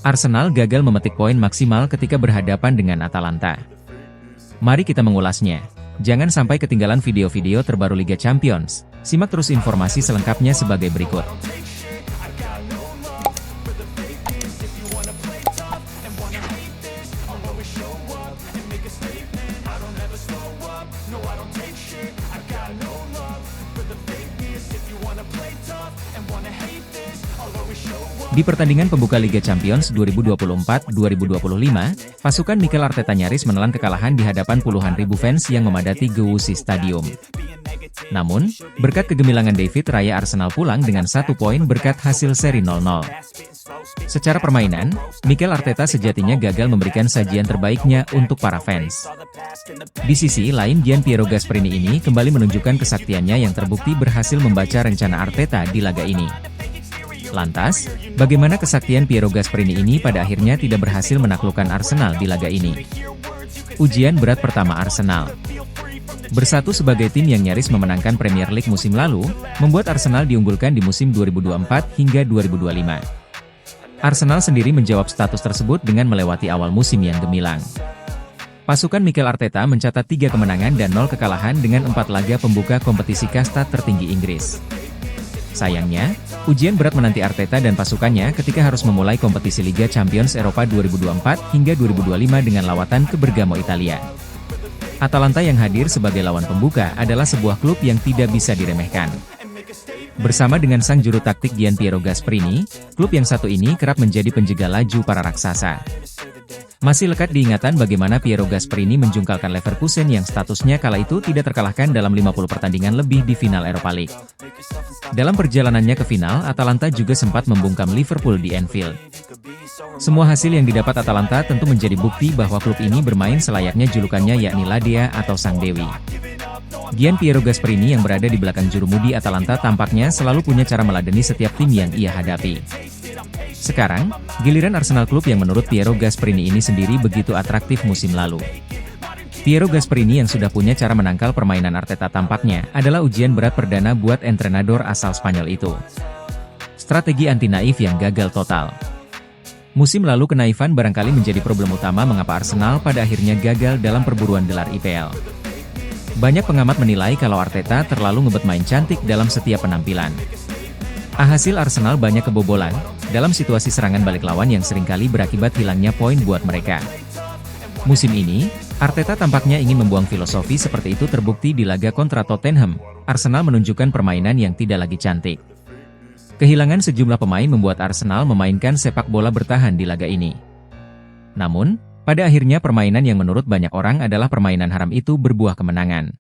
Arsenal gagal memetik poin maksimal ketika berhadapan dengan Atalanta. Mari kita mengulasnya. Jangan sampai ketinggalan video-video terbaru Liga Champions. Simak terus informasi selengkapnya sebagai berikut. Di pertandingan pembuka Liga Champions 2024-2025, pasukan Mikel Arteta nyaris menelan kekalahan di hadapan puluhan ribu fans yang memadati Gewiss Stadium. Namun, berkat kegemilangan David Raya, Arsenal pulang dengan 1 poin berkat hasil seri 0-0. Secara permainan, Mikel Arteta sejatinya gagal memberikan sajian terbaiknya untuk para fans. Di sisi lain, Gianpiero Gasperini ini kembali menunjukkan kesaktiannya yang terbukti berhasil membaca rencana Arteta di laga ini. Lantas, bagaimana kesaktian Piero Gasperini ini pada akhirnya tidak berhasil menaklukkan Arsenal di laga ini? Ujian berat pertama Arsenal. Bersatu sebagai tim yang nyaris memenangkan Premier League musim lalu, membuat Arsenal diunggulkan di musim 2024 hingga 2025. Arsenal sendiri menjawab status tersebut dengan melewati awal musim yang gemilang. Pasukan Mikel Arteta mencatat 3 kemenangan dan 0 kekalahan dengan 4 laga pembuka kompetisi kasta tertinggi Inggris. Sayangnya, ujian berat menanti Arteta dan pasukannya ketika harus memulai kompetisi Liga Champions Eropa 2024 hingga 2025 dengan lawatan ke Bergamo, Italia. Atalanta yang hadir sebagai lawan pembuka adalah sebuah klub yang tidak bisa diremehkan. Bersama dengan sang juru taktik Gianpiero Gasperini, klub yang satu ini kerap menjadi penjegal laju para raksasa. Masih lekat diingatan bagaimana Piero Gasperini menjungkalkan Leverkusen yang statusnya kala itu tidak terkalahkan dalam 50 pertandingan lebih di final Europa League. Dalam perjalanannya ke final, Atalanta juga sempat membungkam Liverpool di Anfield. Semua hasil yang didapat Atalanta tentu menjadi bukti bahwa klub ini bermain selayaknya julukannya, yakni La Dea atau Sang Dewi. Gianpiero Gasperini yang berada di belakang jurumudi Atalanta tampaknya selalu punya cara meladeni setiap tim yang ia hadapi. Sekarang, giliran Arsenal, klub yang menurut Piero Gasperini ini sendiri begitu atraktif musim lalu. Piero Gasperini yang sudah punya cara menangkal permainan Arteta tampaknya adalah ujian berat perdana buat entrenador asal Spanyol itu. Strategi anti naif yang gagal total. Musim lalu kenaifan barangkali menjadi problem utama mengapa Arsenal pada akhirnya gagal dalam perburuan gelar IPL. Banyak pengamat menilai kalau Arteta terlalu ngebet main cantik dalam setiap penampilan. Hasil Arsenal banyak kebobolan, dalam situasi serangan balik lawan yang seringkali berakibat hilangnya poin buat mereka. Musim ini, Arteta tampaknya ingin membuang filosofi seperti itu, terbukti di laga kontra Tottenham. Arsenal menunjukkan permainan yang tidak lagi cantik. Kehilangan sejumlah pemain membuat Arsenal memainkan sepak bola bertahan di laga ini. Namun, pada akhirnya permainan yang menurut banyak orang adalah permainan haram itu berbuah kemenangan.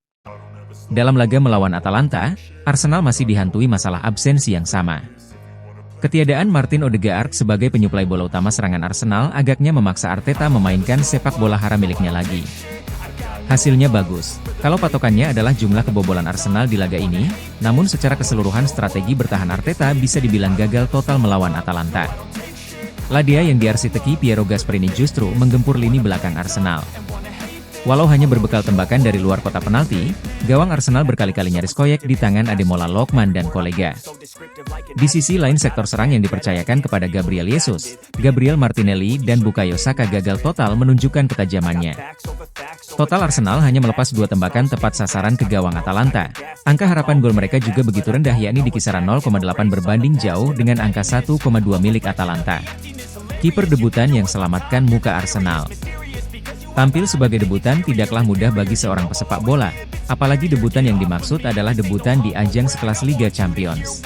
Dalam laga melawan Atalanta, Arsenal masih dihantui masalah absensi yang sama. Ketiadaan Martin Odegaard sebagai penyuplai bola utama serangan Arsenal agaknya memaksa Arteta memainkan sepak bola haram miliknya lagi. Hasilnya bagus, kalau patokannya adalah jumlah kebobolan Arsenal di laga ini, namun secara keseluruhan strategi bertahan Arteta bisa dibilang gagal total melawan Atalanta. La Dea yang diarsiteki Piero Gasperini justru menggempur lini belakang Arsenal. Walau hanya berbekal tembakan dari luar kotak penalti, gawang Arsenal berkali-kali nyaris koyek di tangan Ademola Lookman dan kolega. Di sisi lain, sektor serang yang dipercayakan kepada Gabriel Jesus, Gabriel Martinelli dan Bukayo Saka gagal total menunjukkan ketajamannya. Total Arsenal hanya melepas 2 tembakan tepat sasaran ke gawang Atalanta. Angka harapan gol mereka juga begitu rendah, yakni di kisaran 0,8 berbanding jauh dengan angka 1,2 milik Atalanta. Kiper debutan yang selamatkan muka Arsenal. Tampil sebagai debutan tidaklah mudah bagi seorang pesepak bola, apalagi debutan yang dimaksud adalah debutan di ajang sekelas Liga Champions.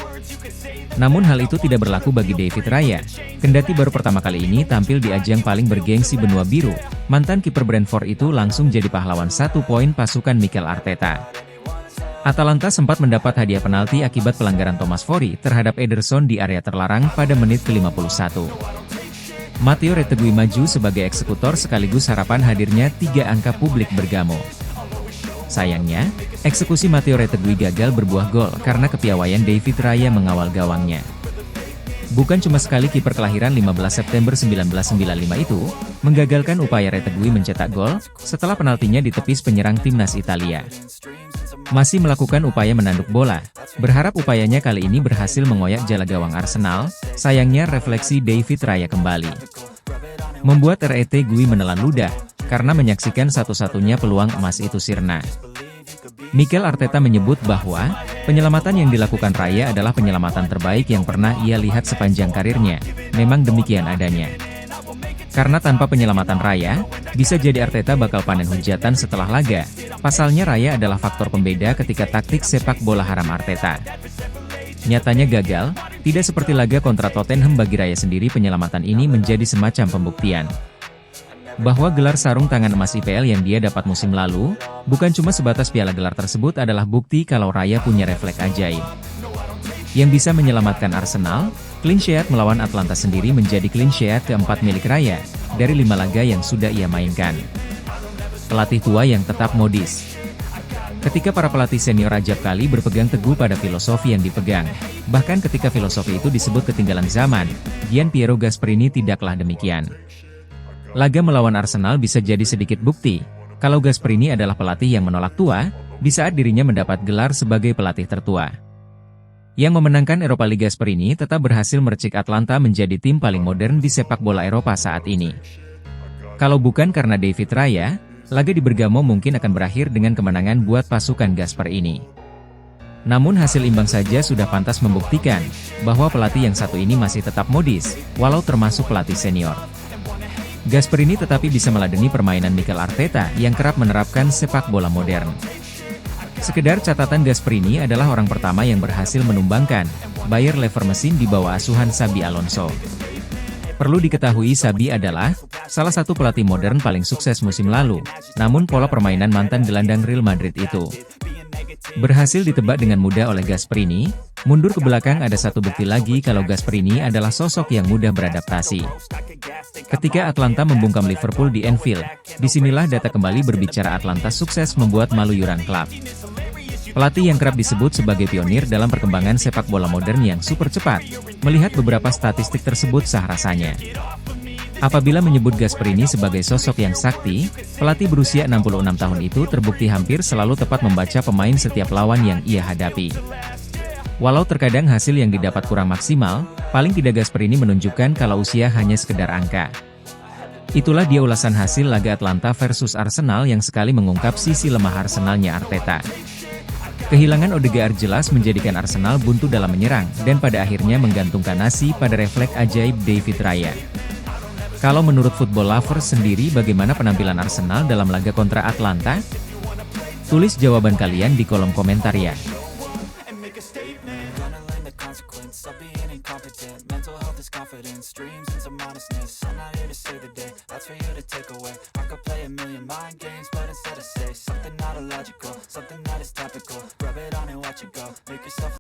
Namun hal itu tidak berlaku bagi David Raya. Kendati baru pertama kali ini tampil di ajang paling bergengsi benua biru, mantan kiper Brentford itu langsung jadi pahlawan 1 poin pasukan Mikel Arteta. Atalanta sempat mendapat hadiah penalti akibat pelanggaran Thomas Fori terhadap Ederson di area terlarang pada menit ke-51. Matteo Retegui maju sebagai eksekutor sekaligus harapan hadirnya 3 angka publik Bergamo. Sayangnya, eksekusi Matteo Retegui gagal berbuah gol karena kepiawaian David Raya mengawal gawangnya. Bukan cuma sekali kiper kelahiran 15 September 1995 itu menggagalkan upaya Retegui mencetak gol setelah penaltinya ditepis penyerang timnas Italia. Masih melakukan upaya menanduk bola, berharap upayanya kali ini berhasil mengoyak jala gawang Arsenal. Sayangnya refleksi David Raya kembali. membuat RET Gui menelan ludah, karena menyaksikan satu-satunya peluang emas itu sirna. Mikel Arteta menyebut bahwa, penyelamatan yang dilakukan Raya adalah penyelamatan terbaik yang pernah ia lihat sepanjang karirnya, memang demikian adanya. Karena tanpa penyelamatan Raya, bisa jadi Arteta bakal panen hujatan setelah laga. Pasalnya Raya adalah faktor pembeda ketika taktik sepak bola haram Arteta nyatanya gagal, tidak seperti laga kontra Tottenham. Bagi Raya sendiri penyelamatan ini menjadi semacam pembuktian bahwa gelar sarung tangan emas IPL yang dia dapat musim lalu, bukan cuma sebatas piala gelar tersebut adalah bukti kalau Raya punya refleks ajaib yang bisa menyelamatkan Arsenal. Clean sheet melawan Atlanta sendiri menjadi clean sheet keempat milik Raya, dari 5 laga yang sudah ia mainkan. Pelatih tua yang tetap modis. Ketika para pelatih senior acap kali berpegang teguh pada filosofi yang dipegang, bahkan ketika filosofi itu disebut ketinggalan zaman, Gian Piero Gasperini tidaklah demikian. Laga melawan Arsenal bisa jadi sedikit bukti, kalau Gasperini adalah pelatih yang menolak tua, di saat dirinya mendapat gelar sebagai pelatih tertua. Yang memenangkan Europa League, Gasperini tetap berhasil mercik Atlanta menjadi tim paling modern di sepak bola Eropa saat ini. Kalau bukan karena David Raya, laga di Bergamo mungkin akan berakhir dengan kemenangan buat pasukan Gasper ini. Namun hasil imbang saja sudah pantas membuktikan, bahwa pelatih yang satu ini masih tetap modis, walau termasuk pelatih senior. Gasperini tetapi bisa meladeni permainan Mikel Arteta yang kerap menerapkan sepak bola modern. Sekedar catatan, Gasperini adalah orang pertama yang berhasil menumbangkan Bayer Leverkusen di bawah asuhan Xabi Alonso. Perlu diketahui Xabi adalah salah satu pelatih modern paling sukses musim lalu, namun pola permainan mantan gelandang Real Madrid itu berhasil ditebak dengan mudah oleh Gasperini. Mundur ke belakang ada satu bukti lagi kalau Gasperini adalah sosok yang mudah beradaptasi. Ketika Atlanta membungkam Liverpool di Anfield, disinilah data kembali berbicara Atlanta sukses membuat malu Jurgen Klopp. Pelatih yang kerap disebut sebagai pionir dalam perkembangan sepak bola modern yang super cepat, melihat beberapa statistik tersebut sah rasanya. Apabila menyebut Gasperini sebagai sosok yang sakti, pelatih berusia 66 tahun itu terbukti hampir selalu tepat membaca pemain setiap lawan yang ia hadapi. Walau terkadang hasil yang didapat kurang maksimal, paling tidak Gasperini menunjukkan kalau usia hanya sekedar angka. Itulah dia ulasan hasil laga Atlanta versus Arsenal yang sekali mengungkap sisi lemah Arsenalnya Arteta. Kehilangan Odegaard jelas menjadikan Arsenal buntu dalam menyerang, dan pada akhirnya menggantungkan nasib pada refleks ajaib David Raya. Kalau menurut Football Lovers sendiri, bagaimana penampilan Arsenal dalam laga kontra Atlanta? Tulis jawaban kalian di kolom komentar ya.